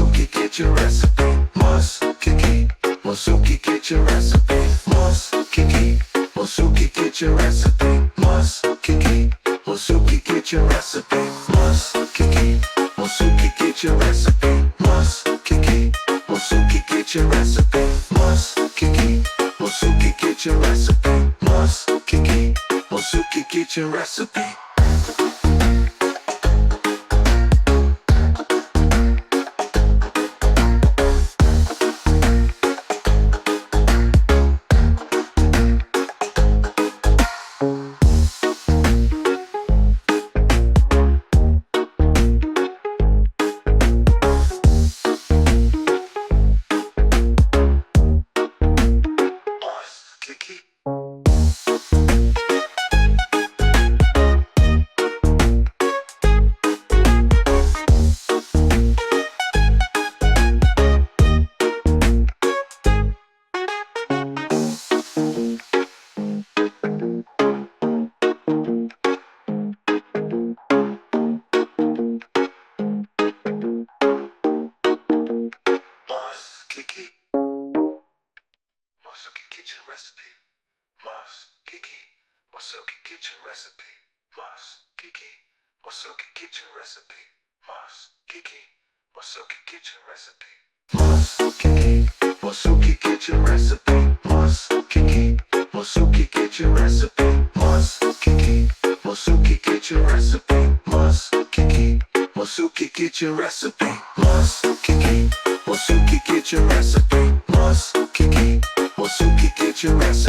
Masuki, get your recipe. Masuki, Masuki, get your recipe. Masuki, Masuki, get your recipe. Masuki, Masuki, get your recipe. Masuki, Masuki, get your recipe. Masuki, Masuki, get your recipe. Masuki, Masuki, get your recipe. Masuki, Masuki, get your recipe. Masuki, get your recipe. Masuki, Masuki, get your recipe. Masuki, Masuki, get your recipe. Masuki, Masuki, get your recipe. Masuki, Masuki, get your recipe. Masuki, Masuki, get your recipe.